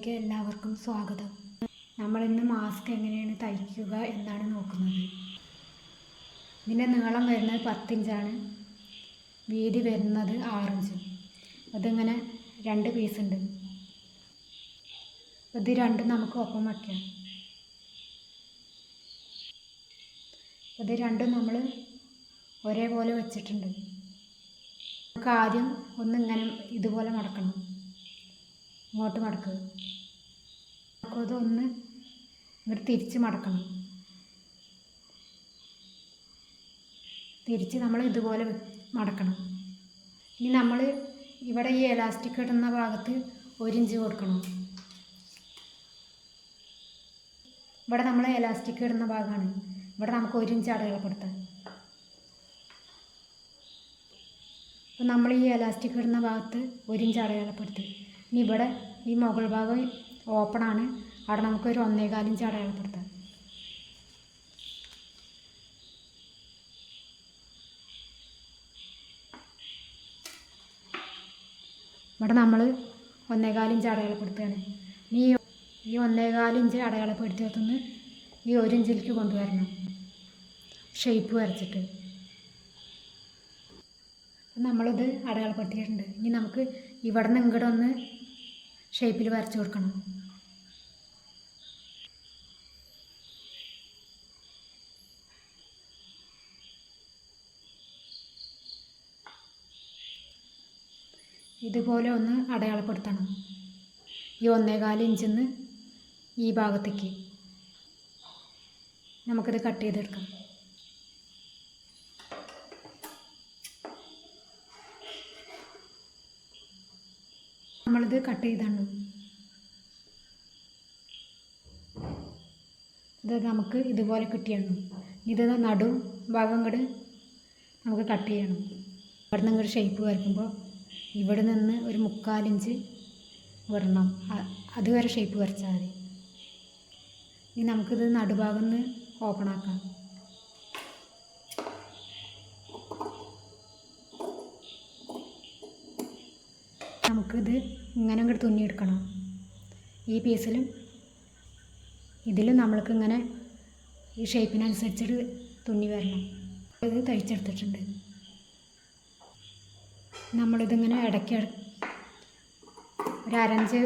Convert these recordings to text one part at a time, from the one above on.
വീഡിയോയിലേക്ക് എല്ലാവർക്കും സ്വാഗതം. നമ്മളിന്ന് മാസ്ക് എങ്ങനെയാണ് തയ്ക്കുക എന്നാണ് നോക്കുന്നത്. ഇതിൻ്റെ നീളം വരുന്നത് 10 ഇഞ്ചാണ്, വീതി വരുന്നത് 6 ഇഞ്ചും. അതിങ്ങനെ 2 പീസ് ഉണ്ട്. ഇത് രണ്ടും നമുക്ക് ഒപ്പം വയ്ക്കാം. ഇത് രണ്ടും നമ്മൾ ഒരേപോലെ വെച്ചിട്ടുണ്ട്. നമുക്ക് ആദ്യം ഇങ്ങനെ ഇതുപോലെ മടക്കണം. ഇങ്ങോട്ട് മടക്കുക. നമുക്കതൊന്ന് ഇങ്ങോട്ട് തിരിച്ച് മടക്കണം. തിരിച്ച് നമ്മൾ ഇതുപോലെ മടക്കണം. ഇനി നമ്മൾ ഇവിടെ ഈ എലാസ്റ്റിക് ഇടുന്ന ഭാഗത്ത് 1 ഇഞ്ച് കൊടുക്കണം. ഇവിടെ നമ്മൾ എലാസ്റ്റിക് ഇടുന്ന ഭാഗമാണ്. ഇവിടെ നമുക്ക് 1 ഇഞ്ച് അടയാളപ്പെടുത്താം. അപ്പോൾ നമ്മൾ ഈ എലാസ്റ്റിക് ഇടുന്ന ഭാഗത്ത് 1 ഇഞ്ച് അടയാളപ്പെടുത്തി. ഇനി ഇവിടെ ഈ മുകൾ ഭാഗം ഓപ്പണാണ്, അവിടെ നമുക്കൊരു 1.25 ഇഞ്ച് അടയാളപ്പെടുത്താം. ഇവിടെ നമ്മൾ 1.25 ഇഞ്ച് അടയാളപ്പെടുത്തുകയാണ്. ഈ 1.25 ഇഞ്ച് അടയാളപ്പെടുത്തിയതൊന്ന് ഈ 1 ഇഞ്ചിലേക്ക് കൊണ്ടുവരണം, ഷേപ്പ് വരച്ചിട്ട്. നമ്മളിത് അടയാളപ്പെടുത്തിയിട്ടുണ്ട്. ഇനി നമുക്ക് ഇവിടെ നിന്ന് ഇങ്ങോട്ട് ഒന്ന് ഷേപ്പിൽ വരച്ച് കൊടുക്കണം. ഇതുപോലെ ഒന്ന് അടയാളപ്പെടുത്തണം. ഈ 1.25 ഇഞ്ചിൽ നിന്ന് ഈ ഭാഗത്തേക്ക് നമുക്കിത് കട്ട് ചെയ്തെടുക്കാം. നമ്മളിത് കട്ട് ചെയ്താണ്. ഇത് നമുക്ക് ഇതുപോലെ കിട്ടിയാണ്. ഇത് നടു ഭാഗം കൂടെ നമുക്ക് കട്ട് ചെയ്യണം. ഇവിടെ നിന്ന് ഇങ്ങോട്ട് ഷേപ്പ് വരയ്ക്കുമ്പോൾ ഇവിടെ നിന്ന് ഒരു 3/4 ഇഞ്ച് വിടണം. അതുവരെ ഷേപ്പ് വരച്ചാൽ മതി. ഇനി നമുക്കിത് നടുഭാഗം നിന്ന് ഓപ്പൺ ആക്കാം. നമുക്കിത് ഇങ്ങനെ ഇങ്ങോട്ട് തുന്നിയെടുക്കണം. ഈ പീസിലും ഇതിലും നമ്മൾക്ക് ഇങ്ങനെ ഈ ഷേപ്പിനനുസരിച്ചിട്ട് തുന്നി വരണം. ഇത് തയ്ച്ചെടുത്തിട്ടുണ്ട്. നമ്മളിതിങ്ങനെ ഇടയ്ക്ക് ഒരു അരഞ്ച്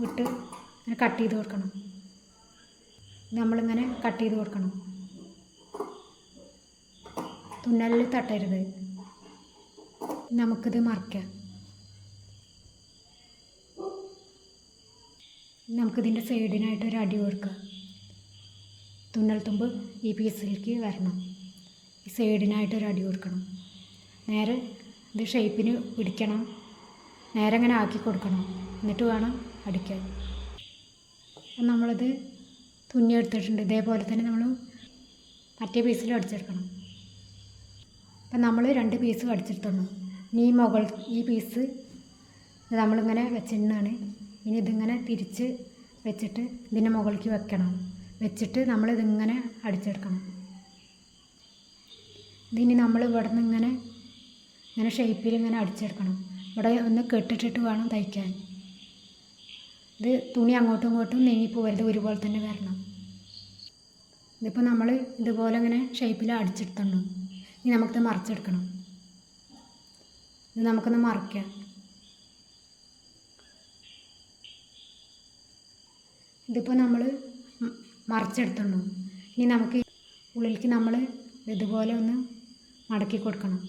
വിട്ട് ഇങ്ങനെ കട്ട് ചെയ്ത് കൊടുക്കണം. നമ്മളിങ്ങനെ കട്ട് ചെയ്ത് കൊടുക്കണം. തുന്നലിൽ തട്ടരുത്. നമുക്കിത് മറിക്കാം. നമുക്കിതിൻ്റെ സൈഡിനായിട്ട് ഒരു അടി കൊടുക്കുക. തുന്നൽ തുമ്പ് ഈ പീസിലേക്ക് വരണം. ഈ സൈഡിനായിട്ടൊരു അടി കൊടുക്കണം. നേരെ ഇത് ഷേപ്പിന് പിടിക്കണം. നേരെ അങ്ങനെ ആക്കി കൊടുക്കണം. എന്നിട്ട് വേണം അടിക്കാൻ. അപ്പം നമ്മളിത് തുന്നിയെടുത്തിട്ടുണ്ട്. ഇതേപോലെ തന്നെ നമ്മൾ മറ്റേ പീസിലും അടിച്ചെടുക്കണം. അപ്പം നമ്മൾ 2 പീസ് അടിച്ചെടുത്തോണം. ഇനി ഈ പീസ് നമ്മളിങ്ങനെ വെച്ചിട്ടാണ്. ഇനി ഇതിങ്ങനെ തിരിച്ച് വെച്ചിട്ട് ഇതിൻ്റെ മുകളിലേക്ക് വെക്കണം. വെച്ചിട്ട് നമ്മളിതിങ്ങനെ അടിച്ചെടുക്കണം. ഇതിനി നമ്മൾ ഇവിടെ നിന്ന് ഇങ്ങനെ ഷേപ്പിൽ ഇങ്ങനെ അടിച്ചെടുക്കണം. ഇവിടെ ഒന്ന് കെട്ടിട്ടിട്ട് വേണം തയ്ക്കാൻ. ഇത് തുണി അങ്ങോട്ടും ഇങ്ങോട്ടും നീങ്ങിപ്പോവരുത്, ഒരുപോലെ തന്നെ വരണം. ഇതിപ്പോൾ നമ്മൾ ഇതുപോലെ ഇങ്ങനെ ഷേപ്പിൽ അടിച്ചെടുത്തണം. ഇനി നമുക്കിത് മറിച്ചെടുക്കണം. ഇത് നമുക്കൊന്ന് മറിക്കാം. ഇതിപ്പോൾ നമ്മൾ മറിച്ചെടുത്തുള്ളൂ. ഇനി നമുക്ക് ഉള്ളിലേക്ക് നമ്മൾ ഇതുപോലെ ഒന്ന് മടക്കി കൊടുക്കണം.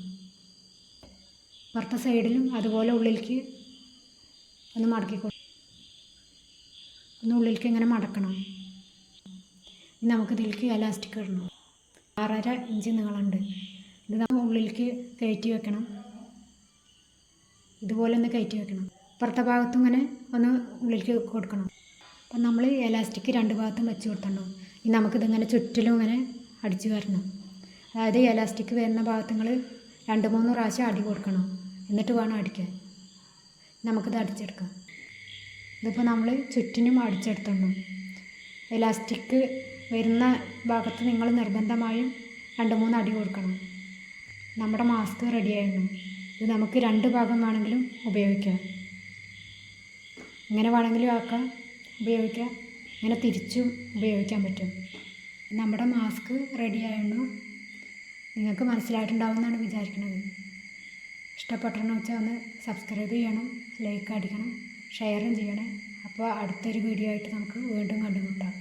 പുറത്തെ സൈഡിലും അതുപോലെ ഉള്ളിലേക്ക് ഒന്ന് മടക്കി ഒന്ന് ഉള്ളിലേക്ക് ഇങ്ങനെ മടക്കണം. ഇനി നമുക്ക് ഇതിലേക്ക് എലാസ്റ്റിക് ഇടണം. 6.5 ഇഞ്ച് നീളമുണ്ട്. ഇത് നമ്മൾ ഉള്ളിലേക്ക് കയറ്റി വെക്കണം. ഇതുപോലെ ഒന്ന് കയറ്റി വെക്കണം. പുറത്തെ ഭാഗത്തും ഇങ്ങനെ ഒന്ന് ഉള്ളിലേക്ക് കൊടുക്കണം. അപ്പം നമ്മൾ എലാസ്റ്റിക് 2 ഭാഗത്തും വെച്ച് കൊടുത്തിട്ടുണ്ടാവും. ഇനി നമുക്കിതിങ്ങനെ ചുറ്റിലും ഇങ്ങനെ അടിച്ച് വരണം. അതായത് എലാസ്റ്റിക് വരുന്ന ഭാഗത്തുങ്ങൾ 2-3 പ്രാവശ്യം അടി കൊടുക്കണം. എന്നിട്ട് വേണം അടിക്കാൻ. നമുക്കിത് അടിച്ചെടുക്കാം. ഇതിപ്പോൾ നമ്മൾ ചുറ്റിനും അടിച്ചെടുത്തിട്ടുണ്ടാവും. എലാസ്റ്റിക് വരുന്ന ഭാഗത്ത് നിങ്ങൾ നിർബന്ധമായും 2-3 അടി കൊടുക്കണം. നമ്മുടെ മാസ്ക് റെഡിയായിരുന്നു. ഇത് നമുക്ക് 2 ഭാഗം വേണമെങ്കിലും ഉപയോഗിക്കാം. ഇങ്ങനെ വേണമെങ്കിലും ആക്കാം, ഉപയോഗിക്കാം. ഇങ്ങനെ തിരിച്ചും ഉപയോഗിക്കാൻ പറ്റും. നമ്മുടെ മാസ്ക് റെഡി ആയിരുന്നു. നിങ്ങൾക്ക് മനസ്സിലായിട്ടുണ്ടാവുമെന്നാണ് വിചാരിക്കുന്നത്. ഇഷ്ടപ്പെട്ടെന്ന് വെച്ചാൽ ഒന്ന് സബ്സ്ക്രൈബ് ചെയ്യണം, ലൈക്ക് അടിക്കണം, ഷെയറും ചെയ്യണേ. അപ്പോൾ അടുത്തൊരു വീഡിയോ ആയിട്ട് നമുക്ക് വീണ്ടും കണ്ടുമുട്ടാം.